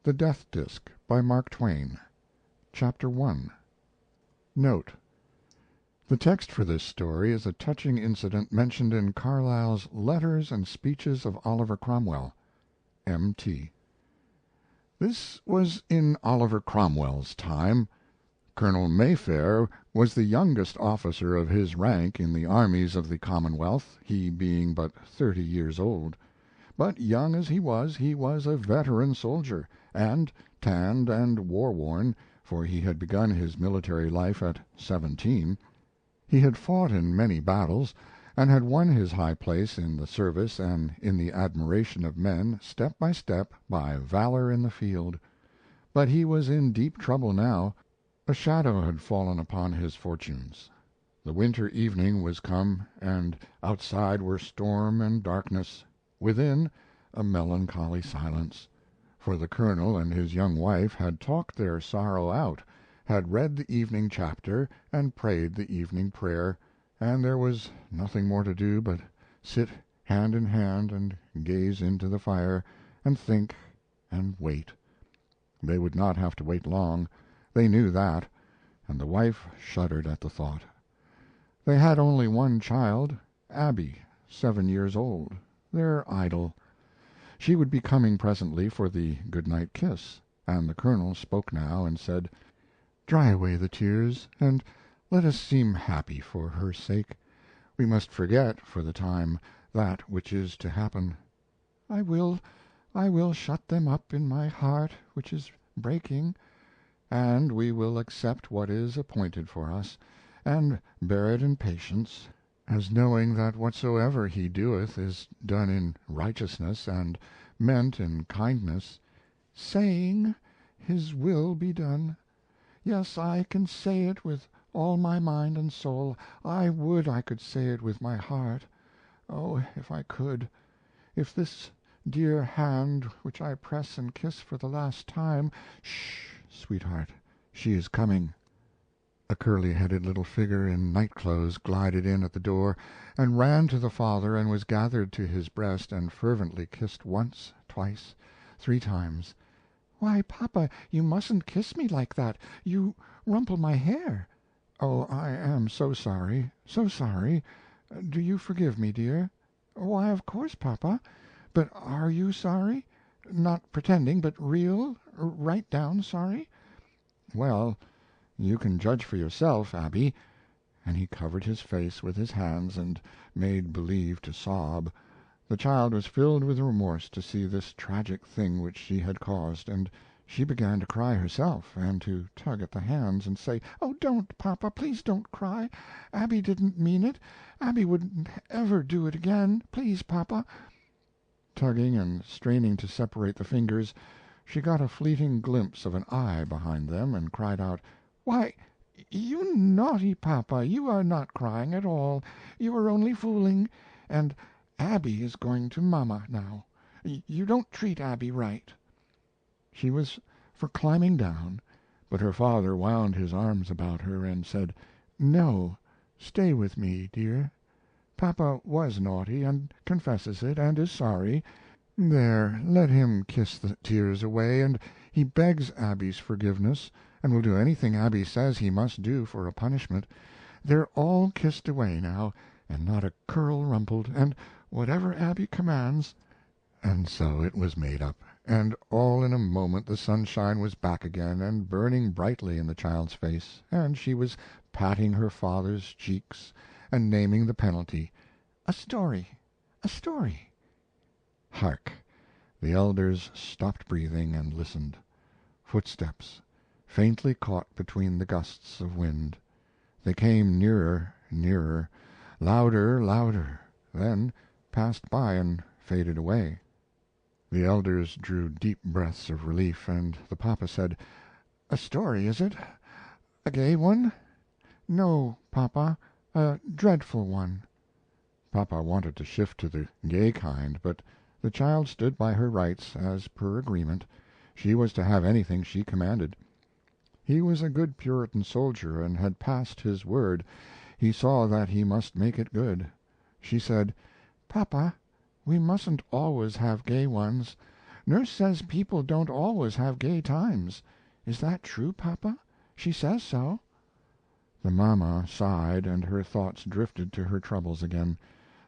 THE DEATH DISC by Mark Twain. Chapter I. Note. The text for this story is a touching incident mentioned in Carlyle's Letters and Speeches of Oliver Cromwell. M.T. This was in Oliver Cromwell's time. Colonel Mayfair was the youngest officer of his rank in the armies of the Commonwealth, he being but 30 years old. But young as he was a veteran soldier, and tanned and war-worn, for he had begun his military life at 17. He had fought in many battles, and had won his high place in the service and in the admiration of men step by step by valor in the field. But he was in deep trouble now. A shadow had fallen upon his fortunes. The winter evening was come, and outside were storm and darkness, within a melancholy silence. For the Colonel and his young wife had talked their sorrow out, had read the evening chapter and prayed the evening prayer, and there was nothing more to do but sit hand in hand and gaze into the fire and think and wait. They would not have to wait long, they knew that, and the wife shuddered at the thought. They had only one child, Abby, 7 years old, their idol. She would be coming presently for the good-night kiss, and the Colonel spoke now and said, "Dry away the tears, and let us seem happy for her sake. We must forget, for the time, that which is to happen." I will shut them up in my heart, which is breaking, and we will accept what is appointed for us, and bear it in patience, as knowing that whatsoever he doeth is done in righteousness and meant in kindness, saying, His will be done. Yes, I can say it with all my mind and soul. I would I could say it with my heart. Oh, if I could! If this dear hand which I press and kiss for the last time— Sh, sweetheart, she is coming. A curly-headed little figure in night-clothes glided in at the door, and ran to the father and was gathered to his breast and fervently kissed once, twice, 3 times. "Why, papa, you mustn't kiss me like that. You rumple my hair." "Oh, I am so sorry, so sorry. Do you forgive me, dear?" "Why, of course, papa. But are you sorry? Not pretending, but real, right down sorry?" "Well, you can judge for yourself, Abby," and he covered his face with his hands and made believe to sob. The child was filled with remorse to see this tragic thing which she had caused, and she began to cry herself, and to tug at the hands and say, "Oh, don't, papa, please don't cry. Abby didn't mean it. Abby wouldn't ever do it again. Please, papa." Tugging and straining to separate the fingers, she got a fleeting glimpse of an eye behind them, and cried out, "Why, you naughty papa, you are not crying at all. You are only fooling, and Abby is going to mama now. You don't treat Abby right." She was for climbing down, but her father wound his arms about her and said, "No, stay with me, dear. Papa was naughty, and confesses it, and is sorry. There, let him kiss the tears away, and he begs Abby's forgiveness, and will do anything Abby says he must do for a punishment. They're all kissed away now, and not a curl rumpled, and whatever Abby commands." And so it was made up, and all in a moment the sunshine was back again and burning brightly in the child's face, and she was patting her father's cheeks and naming the penalty, "A story, a story." Hark! The elders stopped breathing and listened. Footsteps, faintly caught between the gusts of wind. They came nearer, nearer, louder, louder, then passed by and faded away. The elders drew deep breaths of relief, and the papa said, "A story, is it? A gay one?" "No, papa, a dreadful one." Papa wanted to shift to the gay kind, but the child stood by her rights, as per agreement. She was to have anything she commanded. He was a good Puritan soldier and had passed his word. He saw that he must make it good. She said, "Papa, we mustn't always have gay ones. Nurse says people don't always have gay times. Is that true, papa? She says so." The mamma sighed, and her thoughts drifted to her troubles again.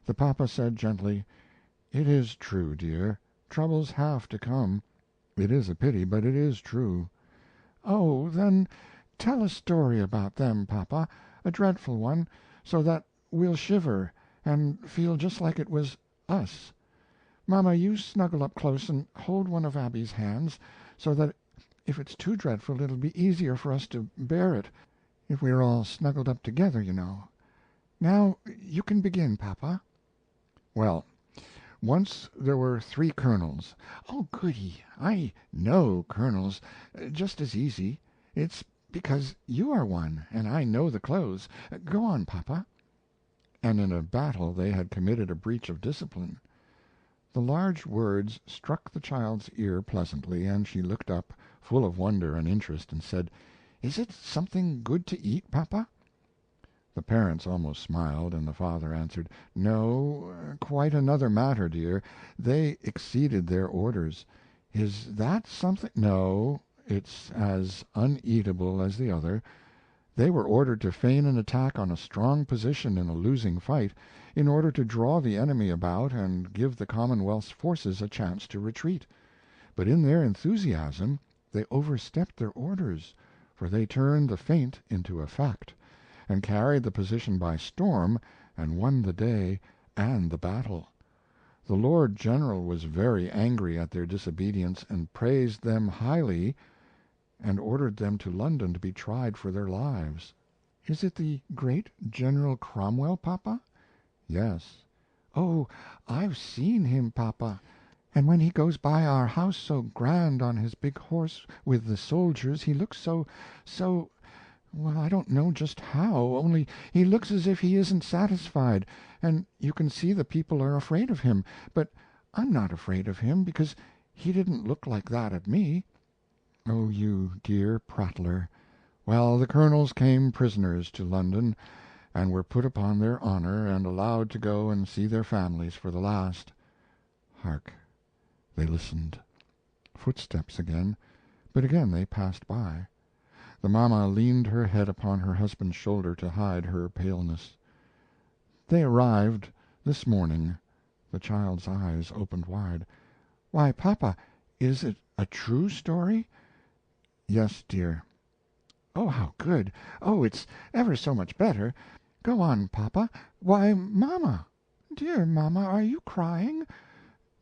The papa said gently, "It is true, dear. Troubles have to come. It is a pity, but it is true." "Oh, then tell a story about them, papa, a dreadful one, so that we'll shiver, and feel just like it was us. Mama, you snuggle up close and hold one of Abby's hands, so that if it's too dreadful it'll be easier for us to bear it, if we are all snuggled up together, you know. Now you can begin, papa." "Well, once there were 3 colonels." "Oh, goody! I know colonels just as easy. It's because you are one, and I know the clothes. Go on, papa." "And in a battle they had committed a breach of discipline." The large words struck the child's ear pleasantly, and she looked up, full of wonder and interest, and said, "Is it something good to eat, papa?" The parents almost smiled, and the father answered, "No, quite another matter, dear. They exceeded their orders." "Is that something?" "No, it's as uneatable as the other. They were ordered to feign an attack on a strong position in a losing fight, in order to draw the enemy about and give the Commonwealth's forces a chance to retreat. But in their enthusiasm they overstepped their orders, for they turned the feint into a fact, and carried the position by storm, and won the day and the battle. The Lord General was very angry at their disobedience, and praised them highly, and ordered them to London to be tried for their lives." "Is it the great General Cromwell, papa?" "Yes." "Oh, I've seen him, papa. And when he goes by our house so grand on his big horse with the soldiers, he looks so well, I don't know just how, only he looks as if he isn't satisfied, and you can see the people are afraid of him, but I'm not afraid of him, because he didn't look like that at me." "Oh, you dear prattler! Well, the colonels came prisoners to London, and were put upon their honor, and allowed to go and see their families for the last. Hark!" They listened. Footsteps again, but again they passed by. The mamma leaned her head upon her husband's shoulder to hide her paleness. "They arrived this morning." The child's eyes opened wide. "Why, papa, is it a true story?" "Yes, dear." "Oh, how good! Oh, it's ever so much better. Go on, papa. Why, mama! Dear mama, are you crying?"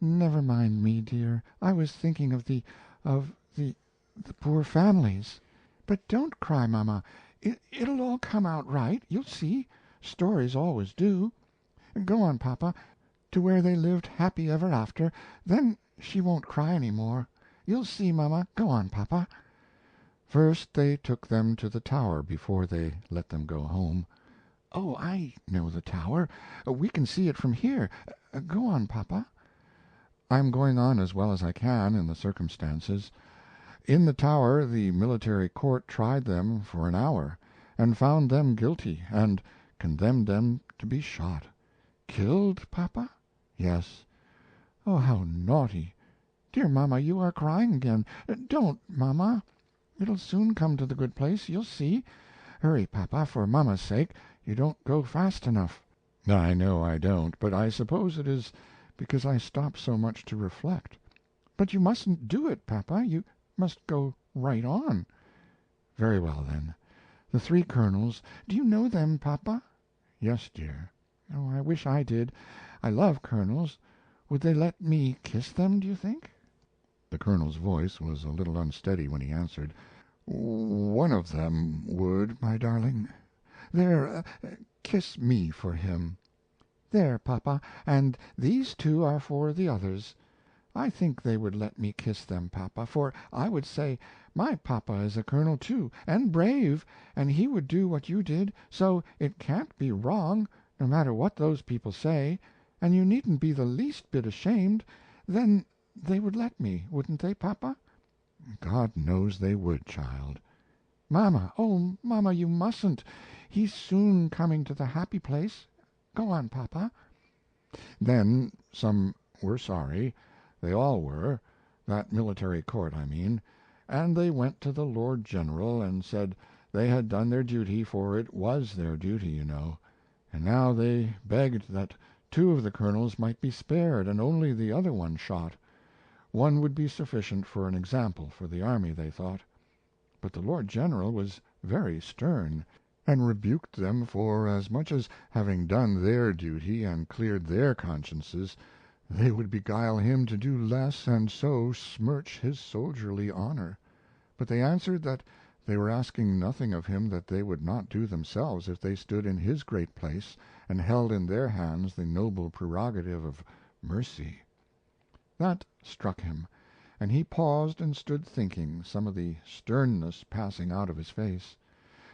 "Never mind me, dear. I was thinking of the poor families. But don't cry, mama. It'll all come out right. You'll see. Stories always do. Go on, papa, to where they lived happy ever after. Then she won't cry any more. You'll see, mama. Go on, papa." "First they took them to the Tower before they let them go home." "Oh, I know the Tower. We can see it from here. Go on, papa." "I am going on as well as I can, in the circumstances. In the Tower the military court tried them for an hour, and found them guilty, and condemned them to be shot." "Killed, papa?" "Yes." "Oh, how naughty! Dear mama, you are crying again. Don't, mama. It'll soon come to the good place, you'll see. Hurry, papa, for mama's sake. You don't go fast enough." "I know I don't, but I suppose it is because I stop so much to reflect." "But you mustn't do it, papa. You must go right on." "Very well, then. The 3 colonels. Do you know them, papa?" "Yes, dear." "Oh, I wish I did. I love colonels. Would they let me kiss them, do you think?" The colonel's voice was a little unsteady when he answered, "One of them would, my darling. There, kiss me for him." "There, papa, and these 2 are for the others. I think they would let me kiss them, papa, for I would say, 'My papa is a colonel, too, and brave, and he would do what you did, so it can't be wrong, no matter what those people say, and you needn't be the least bit ashamed.' Then they would let me, wouldn't they, papa?" "God knows they would, child." "Mama, oh, mama, you mustn't. He's soon coming to the happy place. Go on, papa." "Then some were sorry. They all were. that military court, I mean, and they went to the Lord General and said they had done their duty, for it was their duty, you know, and now they begged that two of the colonels might be spared and only the other one shot. One would be sufficient for an example for the army, they thought. But the Lord General was very stern, and rebuked them for as much as having done their duty and cleared their consciences, they would beguile him to do less and so smirch his soldierly honor. But they answered that they were asking nothing of him that they would not do themselves if they stood in his great place and held in their hands the noble prerogative of mercy. That struck him, and he paused and stood thinking, some of the sternness passing out of his face.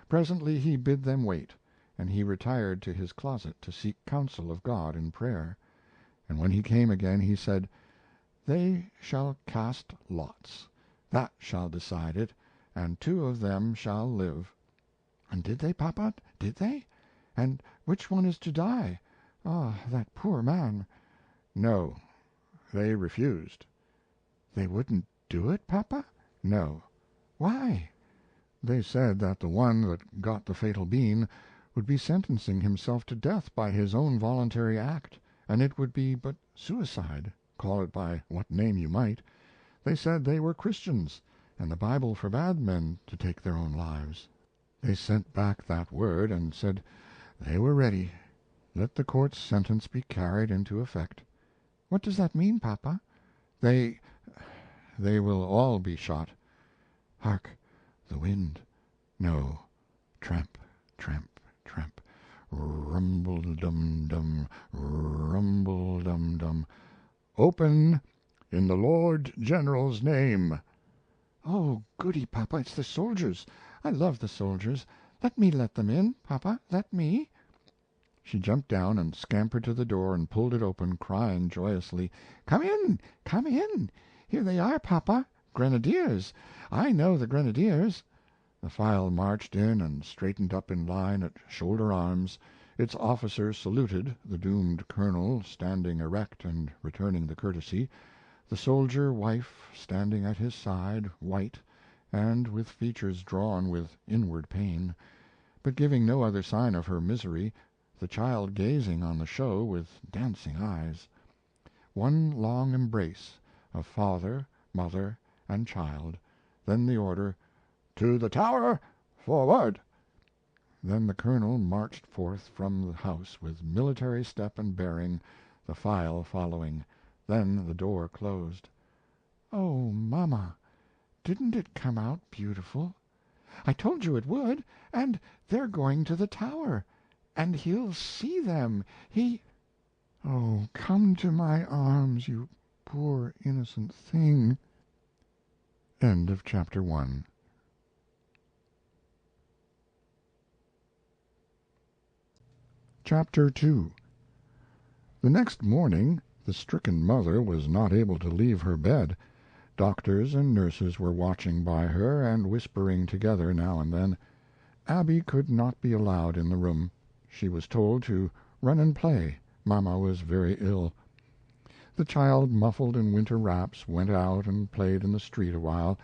Presently he bid them wait, and he retired to his closet to seek counsel of God in prayer. And when he came again, he said, "They shall cast lots. That shall decide it, and two of them shall live." "And did they, papa? Did they? And which one is to die? Ah, that poor man!" "No, they refused." "They wouldn't do it, papa?" "No." "Why?" "They said that the one that got the fatal bean would be sentencing himself to death by his own voluntary act, and it would be but suicide, call it by what name you might. They said they were Christians, and the Bible forbade men to take their own lives. They sent back that word, and said they were ready. Let the court's sentence be carried into effect." "What does that mean, papa?" They will all be shot." "Hark! The wind. No. Tramp, tramp, tramp. Rumble-dum-dum, rumble-dum-dum. Open, in the Lord General's name." "Oh, goody, papa, it's the soldiers. I love the soldiers. Let me let them in, papa, let me." She jumped down and scampered to the door and pulled it open, crying joyously, "Come in, come in! Here they are, papa. Grenadiers. I know the grenadiers." The file marched in and straightened up in line at shoulder arms. Its officer saluted, the doomed colonel standing erect and returning the courtesy, the soldier wife standing at his side, white, and with features drawn with inward pain, but giving no other sign of her misery, the child gazing on the show with dancing eyes. One long embrace of father, mother, and child, then the order, "To the Tower! Forward!" Then the colonel marched forth from the house with military step and bearing, the file following. Then the door closed. "Oh, mama, didn't it come out beautiful? I told you it would. And they're going to the Tower. And he'll see them. Oh, come to my arms, you poor innocent thing." End of Chapter 1. Chapter 2. The next morning the stricken mother was not able to leave her bed. Doctors and nurses were watching by her and whispering together now and then. Abby could not be allowed in the room. She was told to run and play. Mama was very ill. The child, muffled in winter wraps, went out and played in the street a while.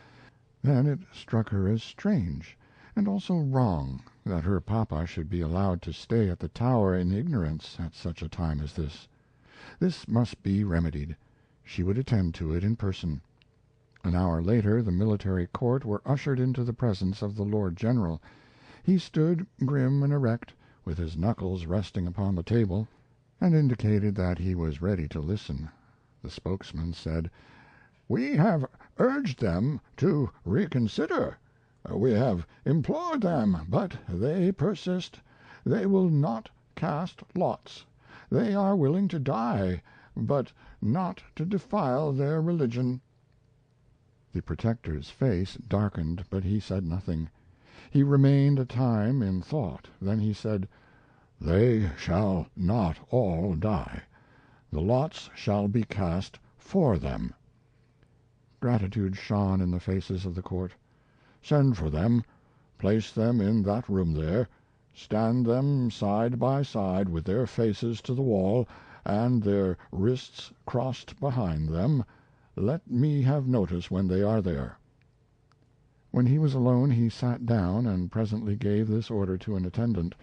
Then it struck her as strange, and also wrong, that her papa should be allowed to stay at the Tower in ignorance at such a time as this. This must be remedied. She would attend to it in person. An hour later the military court were ushered into the presence of the Lord General. He stood grim and erect, with his knuckles resting upon the table, and indicated that he was ready to listen. The spokesman said, "We have urged them to reconsider. We have implored them, but they persist. They will not cast lots. They are willing to die, but not to defile their religion." The protector's face darkened, but he said nothing. He remained a time in thought. Then he said, "They shall not all die. The lots shall be cast for them." Gratitude shone in the faces of the court. "Send for them. Place them in that room there. Stand them side by side with their faces to the wall and their wrists crossed behind them. Let me have notice when they are there." When he was alone he sat down, and presently gave this order to an attendant: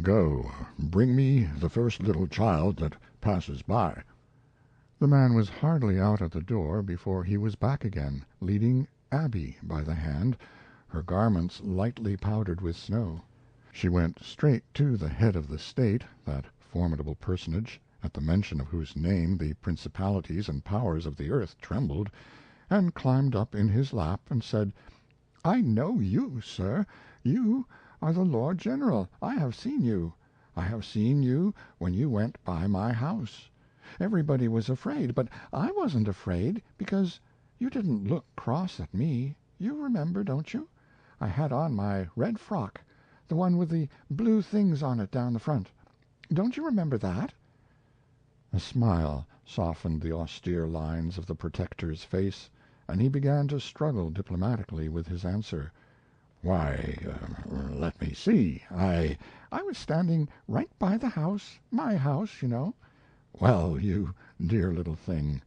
"Go, bring me the first little child that passes by." The man was hardly out at the door before he was back again, leading Abby by the hand, her garments lightly powdered with snow. She went straight to the head of the state, that formidable personage, at the mention of whose name the principalities and powers of the earth trembled, and climbed up in his lap and said: "I know you, sir. You are the Lord General. I have seen you. I have seen you when you went by my house. Everybody was afraid, but I wasn't afraid, because you didn't look cross at me. You remember, don't you? I had on my red frock, the one with the blue things on it down the front. Don't you remember that?" A smile softened the austere lines of the protector's face, and he began to struggle diplomatically with his answer. "Why, let me see. I was standing right by the house, my house, you know." "Well, you dear little thing,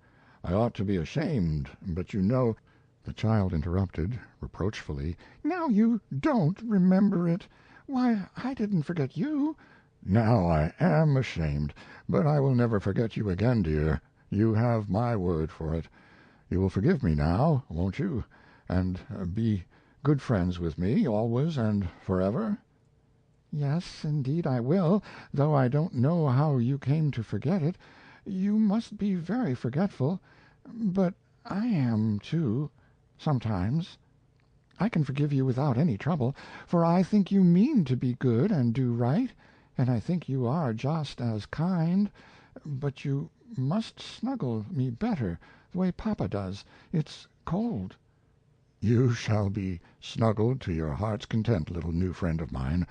I ought to be ashamed, but you know—" The child interrupted, reproachfully: "Now you don't remember it! Why, I didn't forget you." "Now I am ashamed, but I will never forget you again, dear. You have my word for it. You will forgive me now, won't you, and be good friends with me, always and forever?" "Yes, indeed I will, though I don't know how you came to forget it. You must be very forgetful. But I am, too, sometimes. I can forgive you without any trouble, for I think you mean to be good and do right, and I think you are just as kind. But you must snuggle me better, the way papa does. It's cold." "You shall be snuggled to your heart's content, little new friend of mine.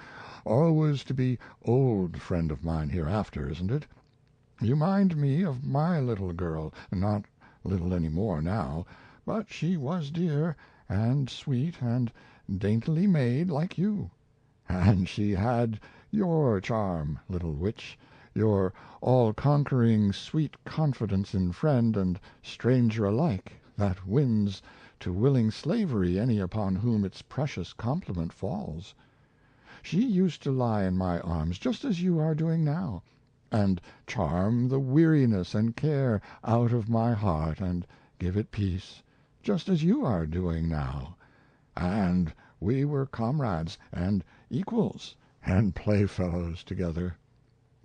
Always to be old friend of mine hereafter, isn't it? You mind me of my little girl, not little any more now, but she was dear, and sweet, and daintily made, like you. And she had your charm, little witch, your all-conquering sweet confidence in friend and stranger alike, that wins to willing slavery any upon whom its precious compliment falls. She used to lie in my arms, just as you are doing now, and charm the weariness and care out of my heart and give it peace, just as you are doing now. And we were comrades, and equals, and playfellows together.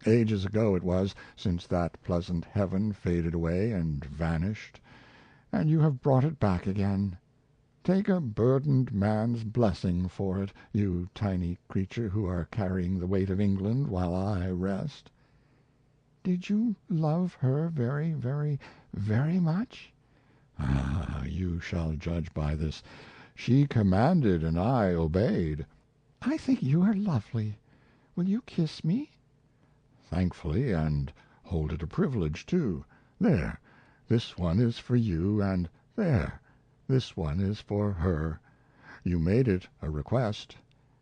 Ages ago it was since that pleasant heaven faded away and vanished, and you have brought it back again. Take a burdened man's blessing for it, you tiny creature who are carrying the weight of England while I rest." "Did you love her very, very, very much?" "Ah, you shall judge by this. She commanded and I obeyed." "I think you are lovely. Will you kiss me?" "Thankfully, and hold it a privilege, too. There, this one is for you, and there, this one is for her. You made it a request,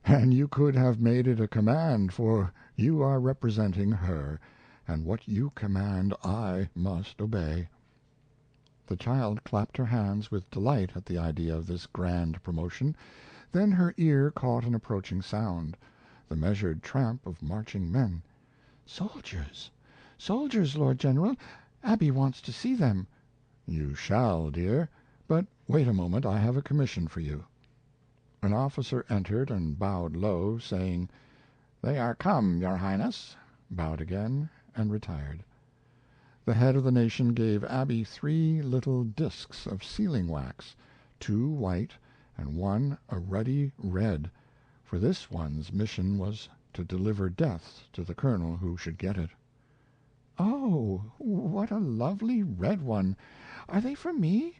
and you could have made it a command, for you are representing her, and what you command I must obey." The child clapped her hands with delight at the idea of this grand promotion. Then her ear caught an approaching sound, the measured tramp of marching men. "Soldiers! Soldiers, Lord General! Abby wants to see them." "You shall, dear. But wait a moment, I have a commission for you." An officer entered and bowed low, saying, "They are come, your Highness," bowed again, and retired. The head of the nation gave Abby 3 little discs of sealing wax, 2 white and 1 a ruddy red, for this one's mission was to deliver death to the colonel who should get it. "Oh, what a lovely red one! Are they for me?"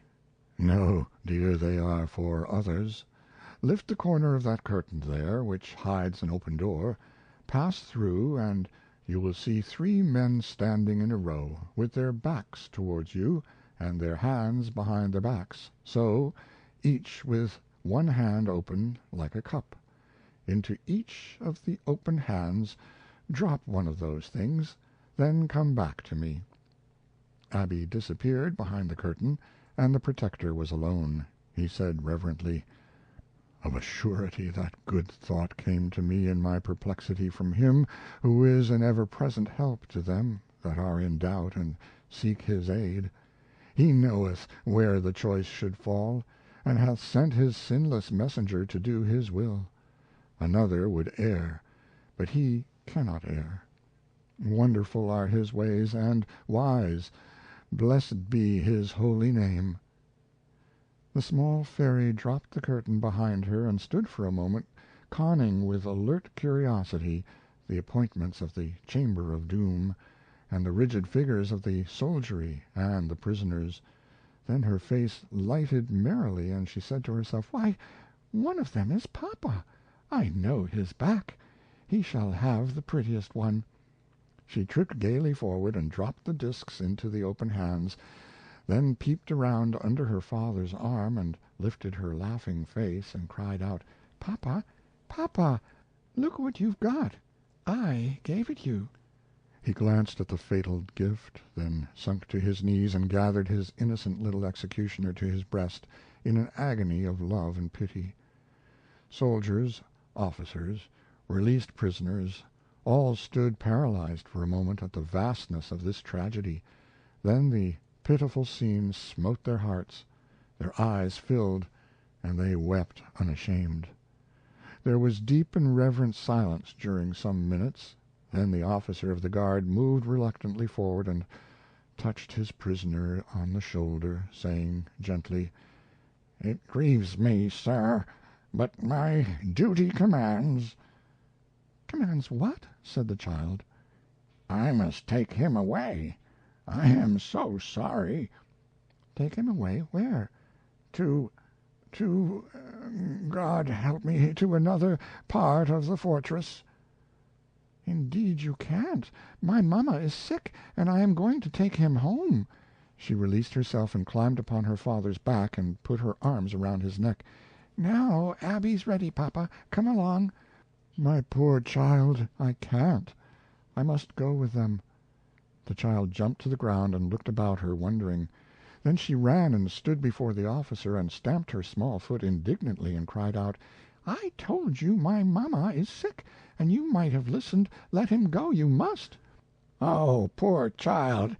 "No, dear, they are for others. Lift the corner of that curtain there, which hides an open door, pass through, and you will see 3 men standing in a row, with their backs towards you and their hands behind their backs, so, each with one hand open like a cup. Into each of the open hands drop one of those things, then come back to me." Abby disappeared behind the curtain, and the protector was alone. He said reverently, "Of a surety that good thought came to me in my perplexity from him who is an ever-present help to them that are in doubt and seek his aid. He knoweth where the choice should fall, and hath sent his sinless messenger to do his will. Another would err, but he cannot err. Wonderful are his ways, and wise. Blessed be his holy name." The small fairy dropped the curtain behind her and stood for a moment conning with alert curiosity the appointments of the chamber of doom, and the rigid figures of the soldiery and the prisoners. Then her face lighted merrily, and she said to herself, "Why, one of them is papa. I know his back. He shall have the prettiest one." She tripped gaily forward and dropped the discs into the open hands, then peeped around under her father's arm and lifted her laughing face and cried out, "Papa, papa, look what you've got. I gave it you." He glanced at the fatal gift, then sunk to his knees and gathered his innocent little executioner to his breast in an agony of love and pity. Soldiers, officers, released prisoners, all stood paralyzed for a moment at the vastness of this tragedy. Then the pitiful scene smote their hearts, their eyes filled, and they wept unashamed. There was deep and reverent silence during some minutes. Then the officer of the guard moved reluctantly forward and touched his prisoner on the shoulder, saying gently, "It grieves me, sir, but my duty commands." "Commands what?" said the child. "I must take him away. I am so sorry." "Take him away? Where?" To God help me, to another part of the fortress." "Indeed you can't. My mamma is sick, and I am going to take him home." She released herself and climbed upon her father's back and put her arms around his neck. "Now Abby's ready, papa. Come along." "My poor child, I can't. I must go with them." The child jumped to the ground and looked about her, wondering. Then she ran and stood before the officer and stamped her small foot indignantly and cried out, "I told you my mamma is sick, and you might have listened. Let him go. You must." "Oh, poor child!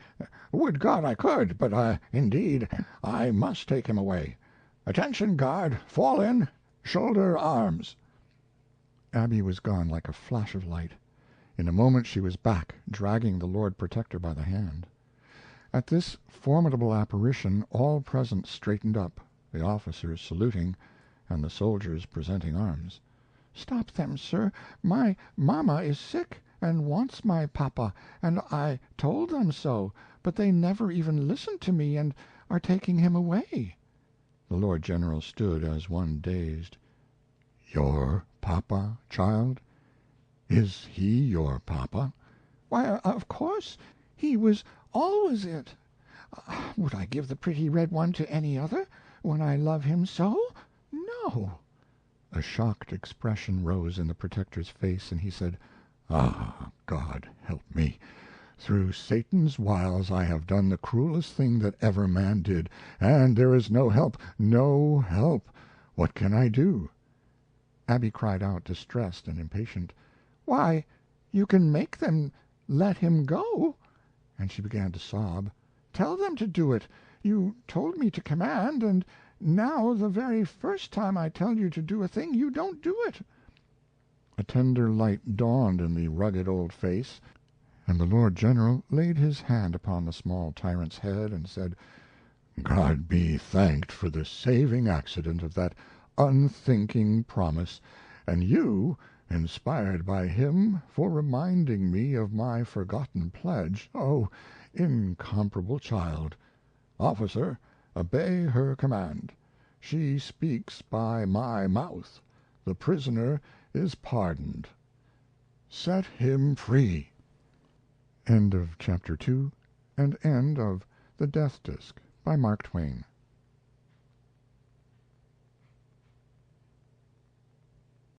Would God I could, but indeed I must take him away. Attention, guard! Fall in! Shoulder arms!" Abby was gone like a flash of light. In a moment she was back, dragging the Lord Protector by the hand. At this formidable apparition all present straightened up, the officers saluting, and the soldiers presenting arms. "Stop them, sir! My mamma is sick, and wants my papa, and I told them so, but they never even listened to me, and are taking him away." The Lord General stood as one dazed. "Your papa, child? Is he your papa?" "Why, of course. He was always it. Would I give the pretty red one to any other, when I love him so? No." A shocked expression rose in the Protector's face, and he said, "Ah, God help me! Through Satan's wiles I have done the cruelest thing that ever man did, and there is no help, no help. What can I do?" Abby cried out, distressed and impatient, "Why, you can make them let him go." And she began to sob. "Tell them to do it. You told me to command, and now the very first time I tell you to do a thing you don't do it." A tender light dawned in the rugged old face, and the Lord General laid his hand upon the small tyrant's head and said, "God be thanked for the saving accident of that unthinking promise, and you, inspired by him, for reminding me of my forgotten pledge. Oh, incomparable child! Officer, obey her command. She speaks by my mouth. The prisoner is pardoned. Set him free." End of Chapter 2, and end of The Death Disc by Mark Twain.